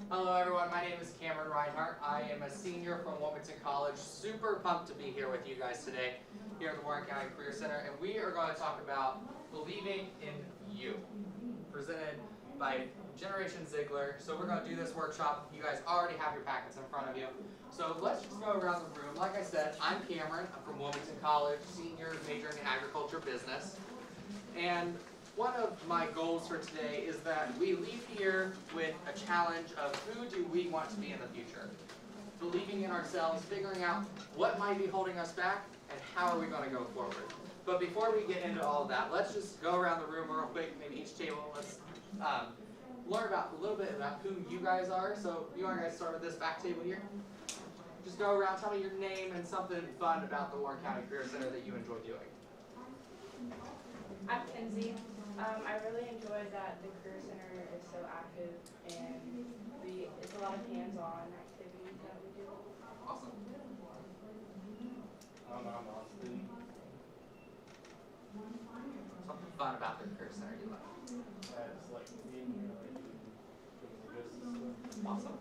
Hello everyone, my name is Kameron Rinehart. I am a senior from Wilmington College. Super pumped to be here with you guys today here at the Warren County Career Center, and we are going to talk about believing in you, presented by Generation Ziegler. So we're going to do this workshop. You guys already have your packets in front of you. So let's just go around the room. Like I said, I'm Cameron. I'm from Wilmington College, senior, majoring in agriculture business. And one of my goals for today is that we leave here with a challenge of who do we want to be in the future. Believing in ourselves, figuring out what might be holding us back, and how are we going to go forward. But before we get into all of that, let's just go around the room real quick, maybe each table. Let's learn about a little bit about who you guys are. So you want to guys start with this back table here? Just go around, tell me your name and something fun about the Warren County Career Center that you enjoy doing. I'm Kenzie. I really enjoy that the Career Center is so active and it's a lot of hands-on activities that we do. Awesome. I'm Austin. Something fun about the Career Center you love. It's like being here, like doing the good stuff. Awesome.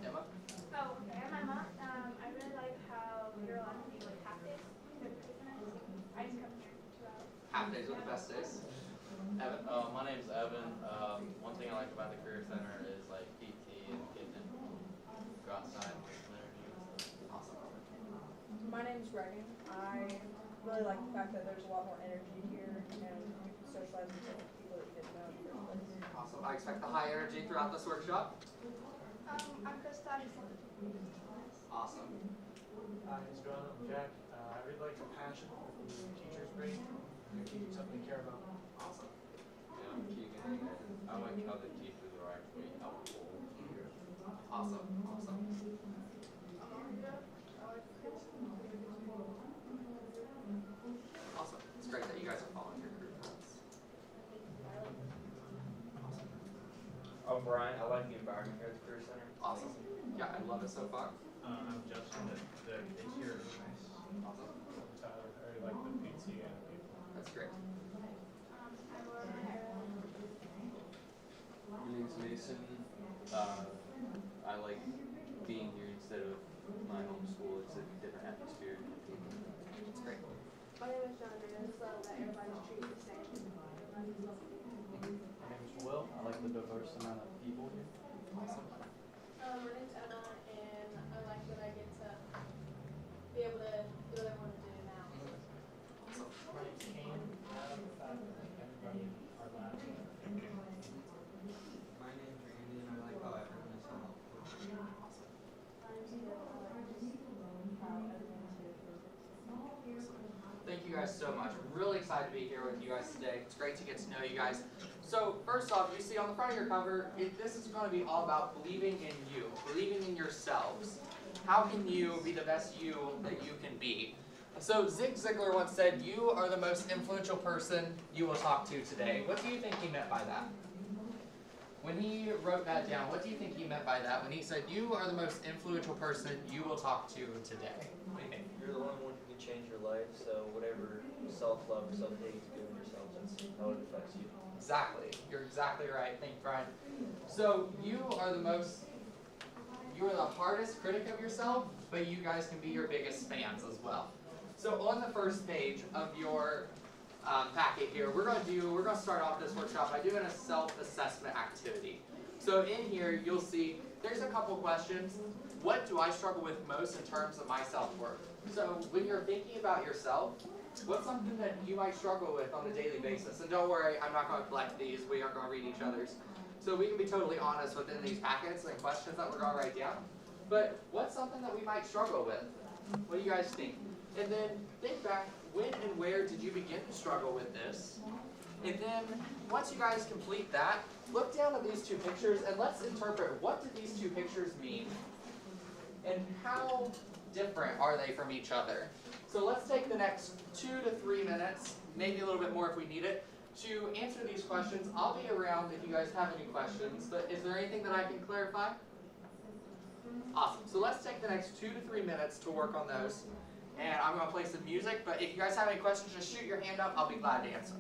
Emma? Oh, okay. I'm Emma. I really like how you're allowed to be like half days for the Career Center. I just come here 2 hours. Half days are the best days. Evan? My name's Evan. One thing I like about the Career Center is like PT and getting to go outside and get some energy and stuff. Awesome. My name's Reagan. I really like the fact that there's a lot more energy here and you can socialize with different people that you didn't know in the first place. Awesome. I expect the high energy throughout this workshop. I'm Krista. I'm from the Awesome. Hi, it's John. I'm Jack. I really like the passion that the teachers bring. They're teaching something they care about. Awesome. Yeah, I'm Keegan, and I like how the teachers are actually helpful here. Awesome. Awesome. Awesome. It's great that you guys are following your career paths. Awesome. I'm Brian. I like the environment here at the Career Center. Awesome. Yeah, I love it so far. I'm Justin. The kids here are nice. Awesome. Tyler, I really like the PT and the people. That's great. I'm Laura. My name's Mason. I like being here instead of my home school. It's a different atmosphere. That's great. My name is John. I just love that everybody's treated the same. My name is Will. I like the diverse amount of people here. Awesome. My name's Emma, and I like that I get to be able to do what I want to do now. Awesome. My name's Kane. I like the fact that everybody are laughing. My name's Randy, and I like how everyone is so helpful. Awesome. My name's Taylor. I like just how everyone's here for us. Thank you guys so much. I'm really excited to be here with you guys today. It's great to get to know you guys. So first off, you see on the front of your cover, this is going to be all about believing in you, believing in yourselves. How can you be the best you that you can be? So Zig Ziglar once said, "You are the most influential person you will talk to today." What do you think he meant by that? When he wrote that down, what do you think he meant by that? When he said, "You are the most influential person you will talk to today." What do you think? You're the only one who can change your life, so whatever self-love, self-hate you give yourself, that's how it affects you. Exactly. You're exactly right. Thank you, Brian. So you are the hardest critic of yourself, but you guys can be your biggest fans as well. So on the first page of your packet here, we're going to start off this workshop by doing a self-assessment activity. So in here, you'll see there's a couple questions. What do I struggle with most in terms of my self-worth? So when you're thinking about yourself, what's something that you might struggle with on a daily basis? And don't worry, I'm not going to collect these. We aren't going to read each other's. So we can be totally honest within these packets and questions that we're going to write down. But what's something that we might struggle with? What do you guys think? And then think back, when and where did you begin to struggle with this? And then once you guys complete that, look down at these two pictures and let's interpret, what do these two pictures mean? And how different are they from each other? So let's take the next 2 to 3 minutes, maybe a little bit more if we need it, to answer these questions. I'll be around if you guys have any questions, but is there anything that I can clarify? Awesome. So let's take the next 2 to 3 minutes to work on those. And I'm going to play some music, but if you guys have any questions, just shoot your hand up. I'll be glad to answer.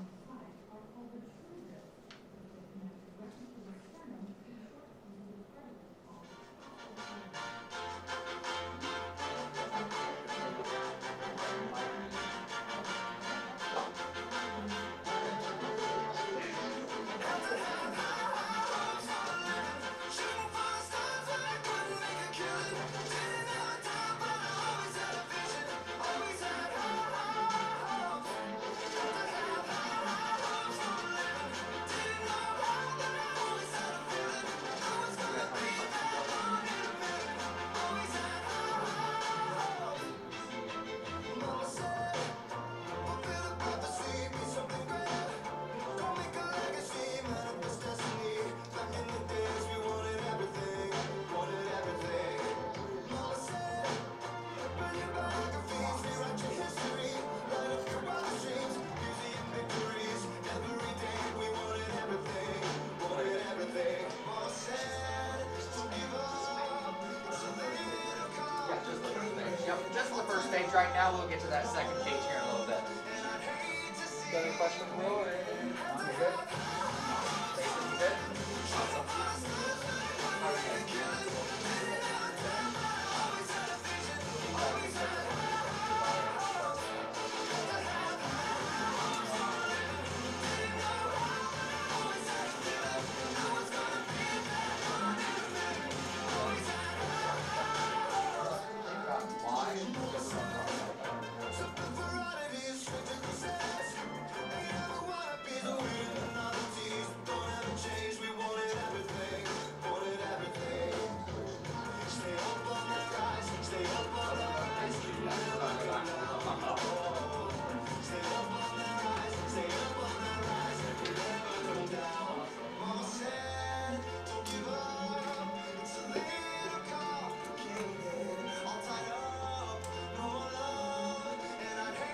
page right now. We'll get to that second page here in a little bit. Got any questions, Will, or anything? You good? Mason, you good? Awesome. How are you?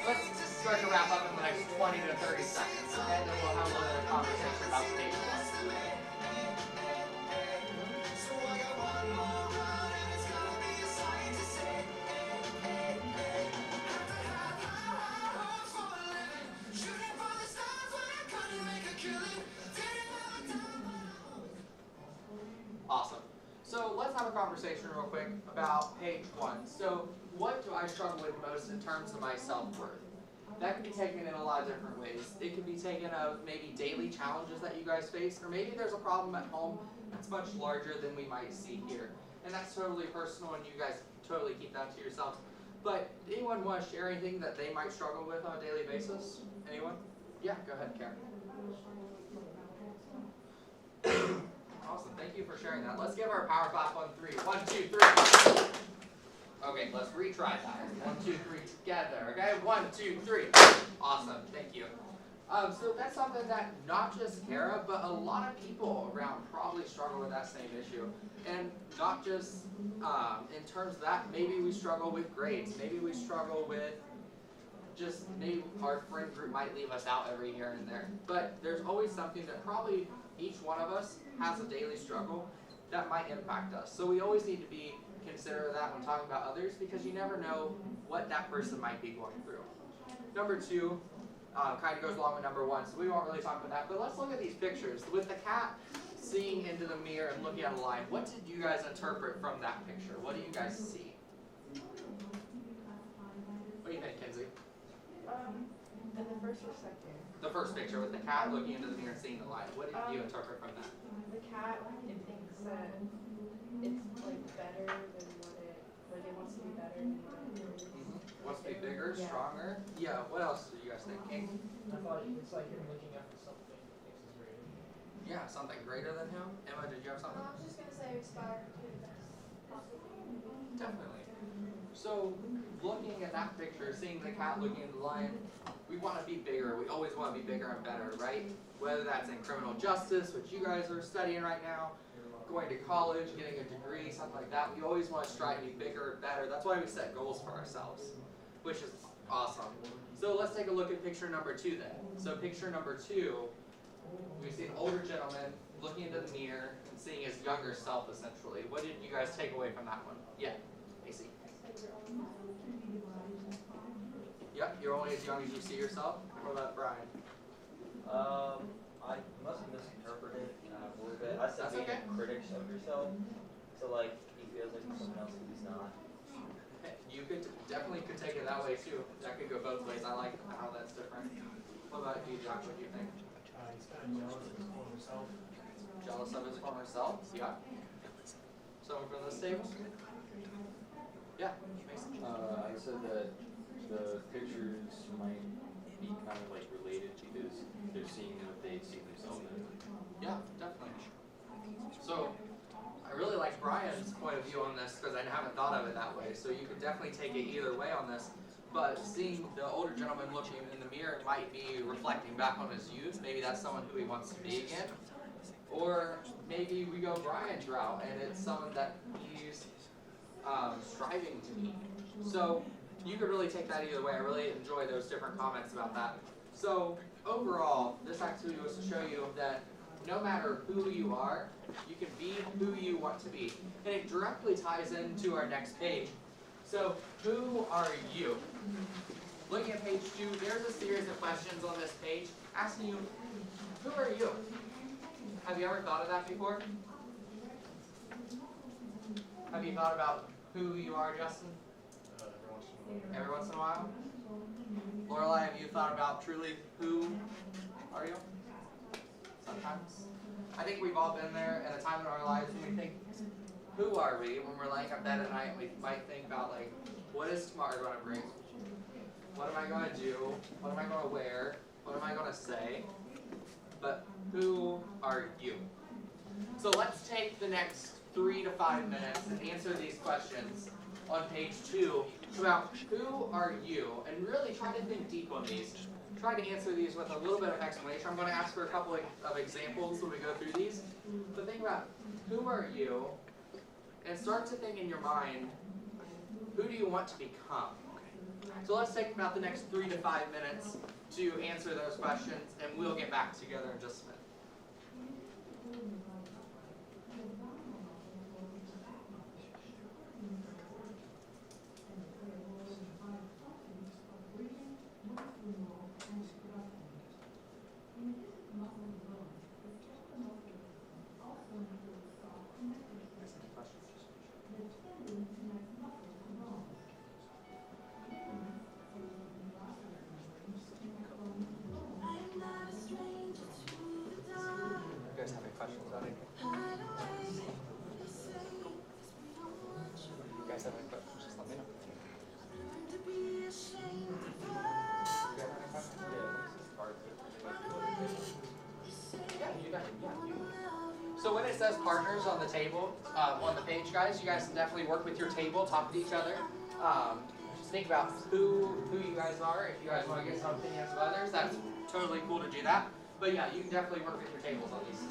Let's start to wrap up in the next 20 to 30 seconds, okay? Then we'll have a little bit of conversation about stage one. Awesome. So let's have a conversation real quick about page one. So what do I struggle with most in terms of my self-worth? That can be taken in a lot of different ways. It can be taken of maybe daily challenges that you guys face, or maybe there's a problem at home that's much larger than we might see here. And that's totally personal, and you guys totally keep that to yourselves. But anyone want to share anything that they might struggle with on a daily basis? Anyone? Yeah, go ahead, Karen. Awesome, thank you for sharing that. Let's give our power clap on 3. 1, 2, 3. Okay, let's retry that. 1, 2, 3 together. Okay, 1, 2, 3. Awesome, thank you. So that's something that not just Kara, but a lot of people around probably struggle with that same issue. And not just in terms of that, maybe we struggle with grades. Maybe we struggle with just maybe our friend group might leave us out every here and there. But there's always something that probably each one of us has a daily struggle that might impact us. So we always need to be considerate of that when talking about others, because you never know what that person might be going through. Number 2 kind of goes along with number 1, so we won't really talk about that. But let's look at these pictures. With the cat seeing into the mirror and looking at a line, what did you guys interpret from that picture? What do you guys see? What do you think, Kinsey? In the first or second? The first picture with the cat looking into the mirror and seeing the line. What did you interpret from that? The cat, it thinks that it's like better than what it, like it wants to be better than what it is. Wants to be bigger, Yeah. stronger? Yeah, what else are you guys thinking? I thought it's like you're looking after something he thinks is greater. Yeah, something greater than him? Emma, did you have something? I was just gonna say aspire to the best possible. Definitely. So, looking at that picture, seeing the cat looking at the lion, we want to be bigger. We always want to be bigger and better, right? Whether that's in criminal justice, which you guys are studying right now, going to college, getting a degree, something like that. We always want to strive to be bigger and better. That's why we set goals for ourselves, which is awesome. So let's take a look at picture number 2 then. So picture number 2, we see an older gentleman looking into the mirror and seeing his younger self essentially. What did you guys take away from that one? Yeah, Macy. Yep, you're only as young as you see yourself. What about Brian? I must have misinterpreted a little bit. I said That's being okay. critics of yourself. So like he feels like he's someone else who he's not. You could definitely could take it that way too. That could go both ways. I like how that's different. What about you, Josh? What do you think? He's kind of jealous of his former self. Jealous of his former self? Yeah. Someone from this table? Yeah, Mason. I said that the pictures might be kind of like related because they're seeing what they see themselves in. Yeah, definitely. So, I really like Brian's point of view on this because I haven't thought of it that way. So you could definitely take it either way on this. But seeing the older gentleman looking in the mirror might be reflecting back on his youth. Maybe that's someone who he wants to be again. Or maybe we go Brian's route and it's someone that he's striving to be. So you could really take that either way. I really enjoy those different comments about that. So overall, this activity was to show you that no matter who you are, you can be who you want to be. And it directly ties into our next page. So, who are you? Looking at page 2, there's a series of questions on this page asking you, who are you? Have you ever thought of that before? Have you thought about who you are, Justin? Every once in a while? Lorelai, have you thought about truly who are you? Sometimes. I think we've all been there at a time in our lives when we think, who are we? When we're laying up bed at night, we might think about like, what is tomorrow going to bring? What am I going to do? What am I going to wear? What am I going to say? But who are you? So let's take the next 3 to 5 minutes and answer these questions on page 2 about who are you, and really try to think deep on these. Try to answer these with a little bit of explanation. I'm going to ask for a couple of examples when we go through these. But think about who are you, and start to think in your mind, who do you want to become? So let's take about the next 3 to 5 minutes to answer those questions, and we'll get back together in just a minute. So when it says partners on the table, on the page, guys, you guys can definitely work with your table, talk to each other. Just think about who you guys are. If you guys want to get some opinions of others, that's totally cool to do that. But yeah, you can definitely work with your tables on these.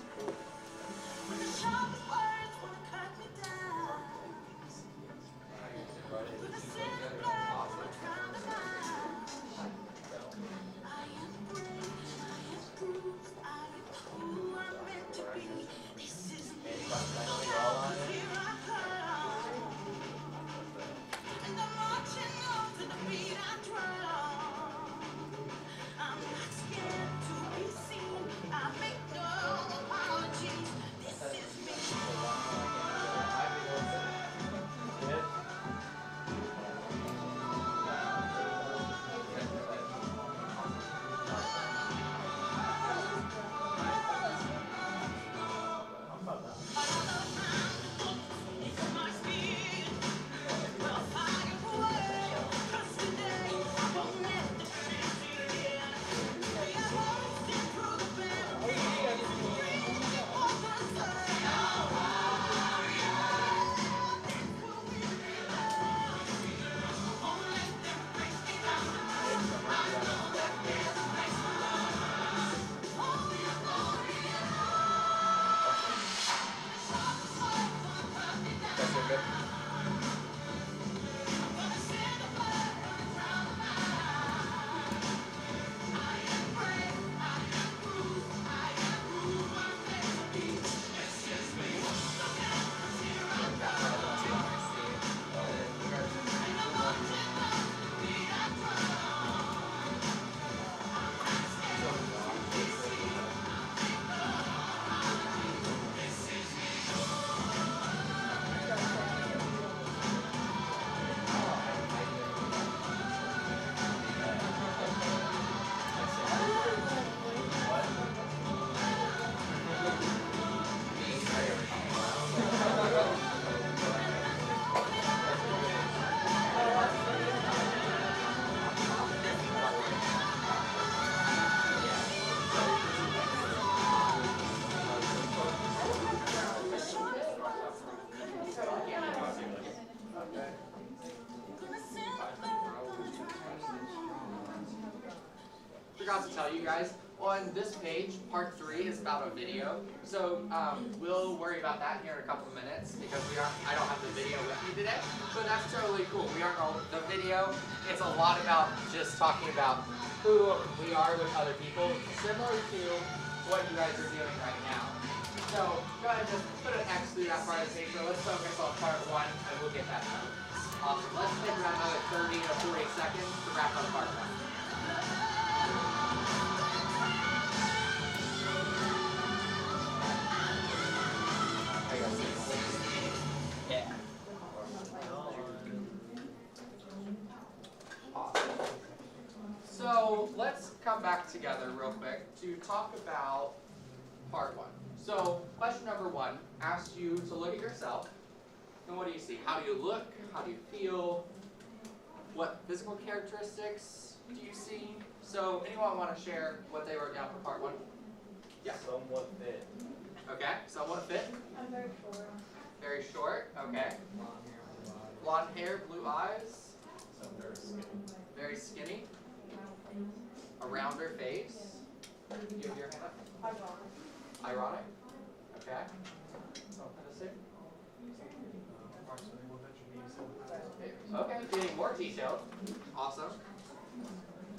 Forgot to tell you guys, on this page, part 3 is about a video. So we'll worry about that here in a couple of minutes because I don't have the video with me today, but that's totally cool. We aren't all the video. It's a lot about just talking about who we are with other people, similar to what you guys are doing right now. So go ahead and just put an X through that part of the paper. Let's focus on part 1 and we'll get that done. Awesome. Let's take around another 30 to 40 seconds to wrap up part one. Yeah. Awesome. So let's come back together real quick to talk about part one. So question number one asks you to look at yourself, and what do you see? How do you look? How do you feel? What physical characteristics do you see? So anyone want to share what they wrote down for part one? Yeah. Somewhat fit. Okay, somewhat fit. I'm very short. Very short, okay. Blonde hair, blue eyes. Very skinny. A rounder face. You have your hand up? Ironic. Okay. Approximately 187 pounds. Okay, getting more detailed. Awesome.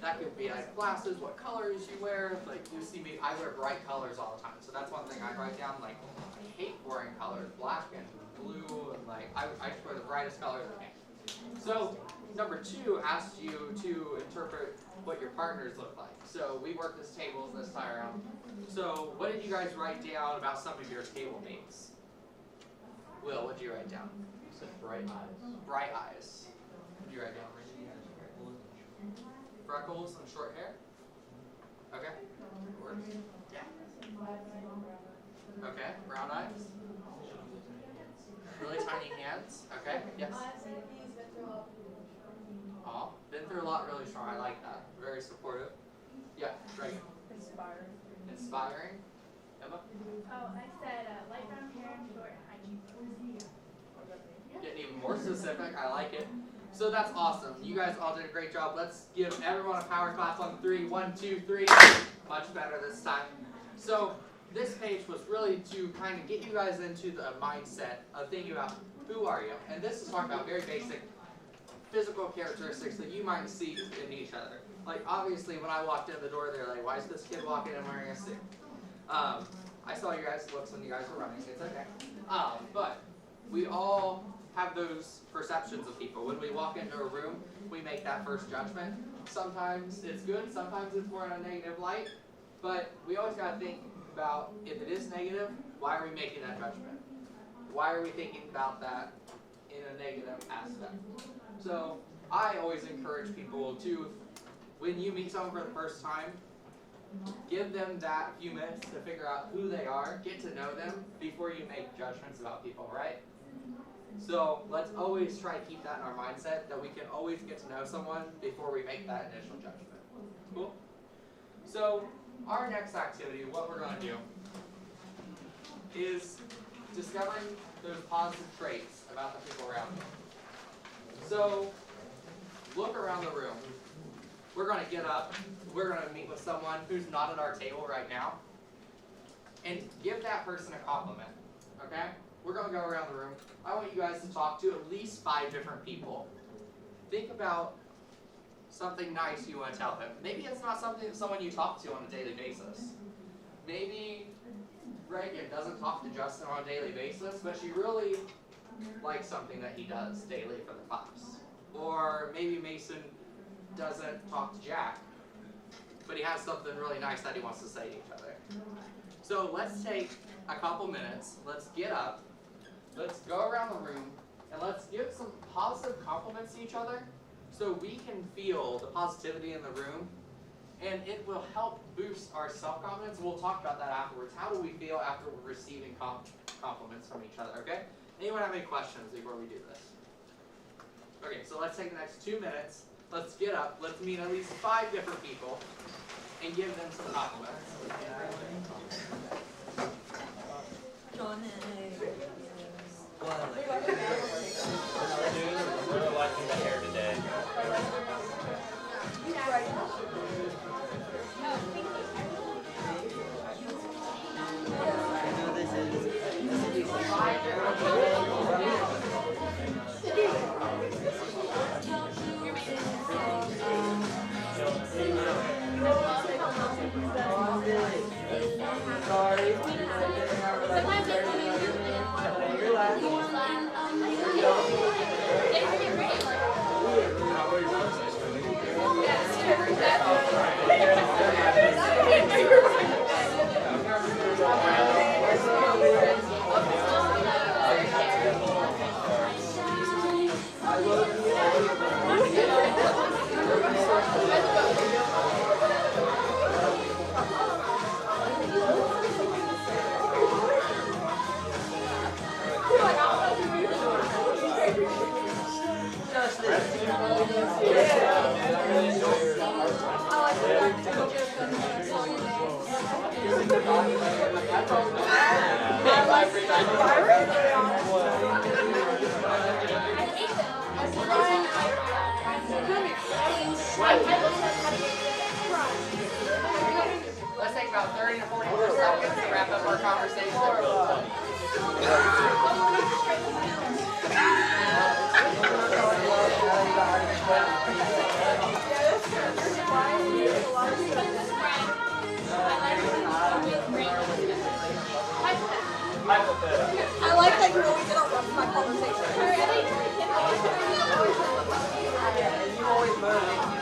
That could be like glasses, what colors you wear. Like you see me, I wear bright colors all the time. So that's one thing I write down. Like I hate boring colors, black and blue, and like I just wear the brightest colors I can. So number two asks you to interpret what your partners look like. So we worked as tables this time around. So what did you guys write down about some of your table mates? Will, what did you write down? You said bright eyes. Bright eyes. What did you write down? Freckles and short hair? Okay. Works. Yeah. Okay. Brown eyes? Really tiny hands? Okay. Yes. Oh, been through a lot, really strong. I like that. Very supportive. Yeah, right. Inspiring. Inspiring. Emma? Oh, I said light brown hair, short, and high cheekbones. Getting even more specific. I like it. So that's awesome. You guys all did a great job. Let's give everyone a power clap on 3. 1, 2, 3. Much better this time. So this page was really to kind of get you guys into the mindset of thinking about who are you. And this is talking about very basic physical characteristics that you might see in each other. Like obviously when I walked in the door, they're like, why is this kid walking in wearing a suit? I saw your guys' looks when you guys were running. It's okay. But we all have those perceptions of people. When we walk into a room, we make that first judgment. Sometimes it's good, sometimes it's more in a negative light, but we always got to think about if it is negative, why are we making that judgment? Why are we thinking about that in a negative aspect? So I always encourage people to, when you meet someone for the first time, give them that few minutes to figure out who they are, get to know them before you make judgments about people, right? So let's always try to keep that in our mindset, that we can always get to know someone before we make that initial judgment. Cool? So our next activity, what we're going to do, is discovering those positive traits about the people around you. So look around the room. We're going to get up. We're going to meet with someone who's not at our table right now. And give that person a compliment. Okay? We're going to go around the room. I want you guys to talk to at least 5 different people. Think about something nice you want to tell them. Maybe it's not someone you talk to on a daily basis. Maybe Reagan doesn't talk to Justin on a daily basis, but she really likes something that he does daily for the class. Or maybe Mason doesn't talk to Jack, but he has something really nice that he wants to say to each other. So let's take a couple minutes, let's get up, let's go around the room, and let's give some positive compliments to each other so we can feel the positivity in the room, and it will help boost our self-confidence. We'll talk about that afterwards. How do we feel after we're receiving compliments from each other, okay? Anyone have any questions before we do this? Okay, so let's take the next 2 minutes. Let's get up. Let's meet at least 5 different people and give them some compliments. We're liking the hair today. Sorry. Let's take about 30 to 40 more seconds to wrap up our conversation. I like that you always interrupt my conversation. You always motivate me.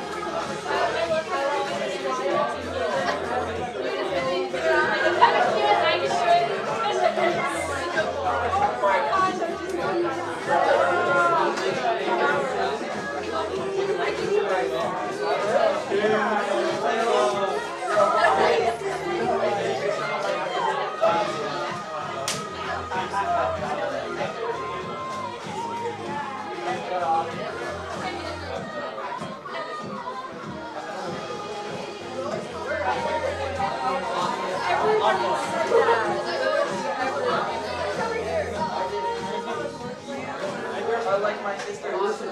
I like my sister. Let's go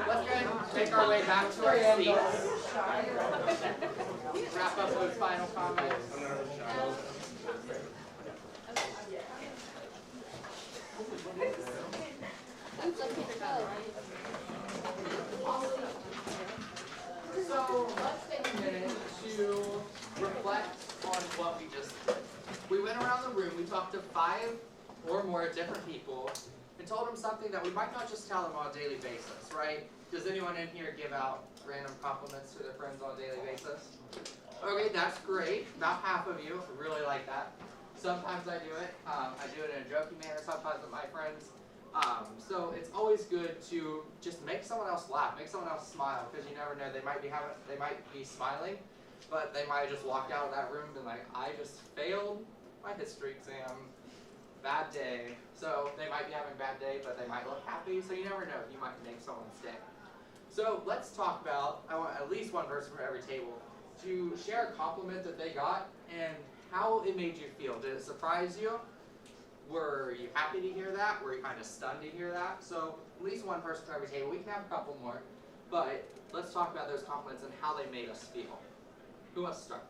ahead and take our way back to our seats. Wrap up with final comments. So let's take a minute to reflect on what we just did. We went around the room, we talked to 5 or more different people and told them something that we might not just tell them on a daily basis, right? Does anyone in here give out random compliments to their friends on a daily basis? Okay, that's great. About half of you really like that. Sometimes I do it. I do it in a joking manner sometimes with my friends. So it's always good to just make someone else laugh, make someone else smile, because you never know, they might be smiling, but they might have just walked out of that room and been like, I just failed my history exam, bad day. So they might be having a bad day, but they might look happy, so you never know, you might make someone's day. So let's talk about, I want at least one person from every table to share a compliment that they got and how it made you feel. Did it surprise you? Were you happy to hear that? Were you kind of stunned to hear that? So at least one person from every table. We can have a couple more, but let's talk about those compliments and how they made us feel. Who wants to start?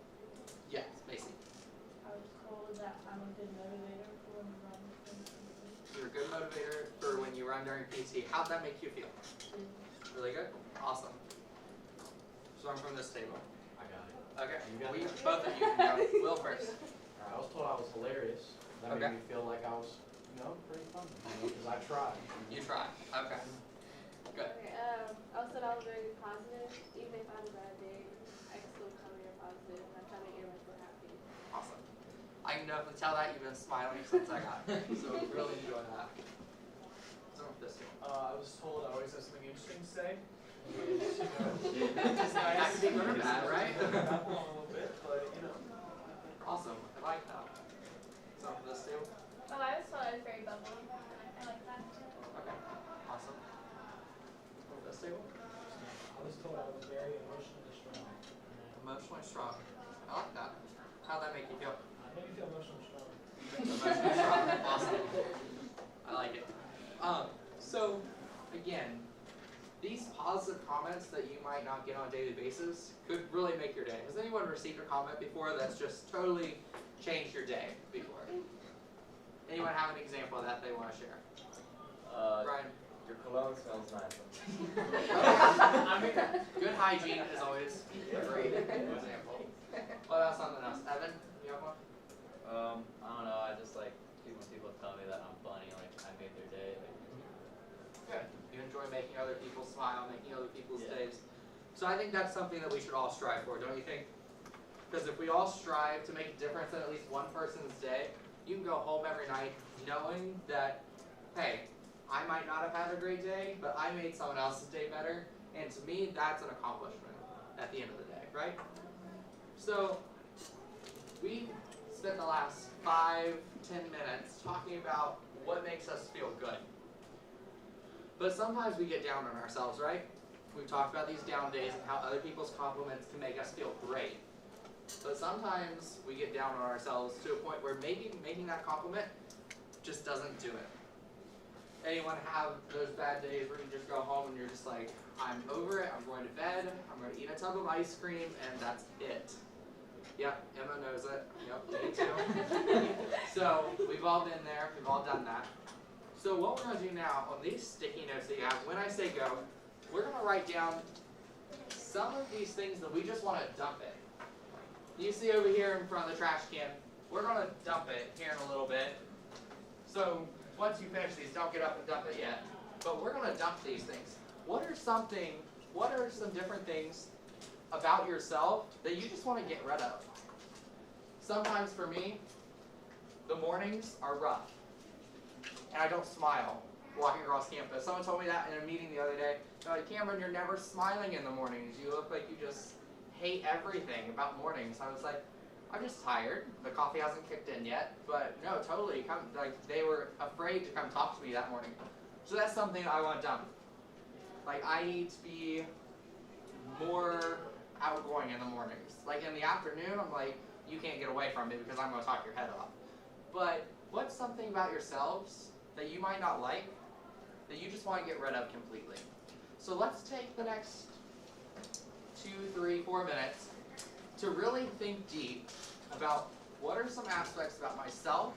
Yes, Macy. I was told that I'm a good motivator for when we run. You're a good motivator for when you run during PT. How'd that make you feel? Really good? Awesome. So I'm from this table. I got it. Okay. You got it? Both of you can go. Will first. I was told I was hilarious. That Okay. made me feel like I was, pretty funny, because I tried. You try. Okay. Good. Okay, I was told I was very positive. Even if I had a bad day, I can still come here positive. And I try to make everyone feel happy. Awesome. I can definitely tell that you've been smiling since I got here. So really enjoy that. So this one. I was told I always have something interesting to say. That could be good or bad, right? Not long a little bit, but Awesome. I like that. So this too. Oh, I was told I was very bubbly. I like that too. Okay. Awesome. This table. I was told I was very emotionally strong. Emotionally strong. I like that. How'd that make you feel? I made me feel emotionally strong. Emotionally strong. Awesome. I like it. So again, these positive comments that you might not get on a daily basis could really make your day. Has anyone received a comment before that's just totally changed your day before? Anyone have an example of that they want to share? Brian? Your cologne smells nice. Good hygiene is always a great example. What about something else? Evan, you have one? I don't know, I just like when people tell me that I'm funny, like I made their day. Good. You enjoy making other people smile, making other people's Yeah. days. So I think that's something that we should all strive for, don't you think? Because if we all strive to make a difference in at least one person's day, you can go home every night knowing that, hey, I might not have had a great day, but I made someone else's day better. And to me, that's an accomplishment at the end of the day, right? So we spent the last 5-10 minutes talking about what makes us feel good. But sometimes we get down on ourselves, right? We've talked about these down days and how other people's compliments can make us feel great. But sometimes we get down on ourselves to a point where maybe making that compliment just doesn't do it. Anyone have those bad days where you just go home and you're just like, I'm over it, I'm going to bed, I'm going to eat a tub of ice cream, and that's it. Yep, Emma knows it. Yep, me too. So we've all been there, we've all done that. So what we're going to do now on these sticky notes that you have, when I say go, we're going to write down some of these things that we just want to dump in. You see over here in front of the trash can, we're going to dump it here in a little bit. So once you finish these, don't get up and dump it yet. But we're going to dump these things. What are some different things about yourself that you just want to get rid of? Sometimes for me, the mornings are rough. And I don't smile walking across campus. Someone told me that in a meeting the other day. They're like, Cameron, you're never smiling in the mornings. You look like you just hate everything about mornings. I was like, I'm just tired. The coffee hasn't kicked in yet. But no, totally. They were afraid to come talk to me that morning. So that's something I want done. Like, I need to be more outgoing in the mornings. Like in the afternoon, I'm like, you can't get away from me because I'm going to talk your head off. But what's something about yourselves that you might not like that you just want to get rid of completely? So let's take the next 2, 3, 4 minutes to really think deep about what are some aspects about myself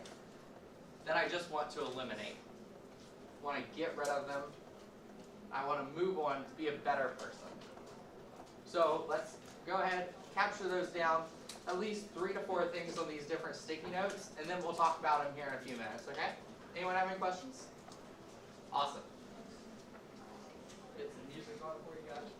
that I just want to eliminate. I want to get rid of them. I want to move on to be a better person. So let's go ahead, capture those down, at least 3 to 4 things on these different sticky notes, and then we'll talk about them here in a few minutes, okay? Anyone have any questions? Awesome. Get some music on for you guys.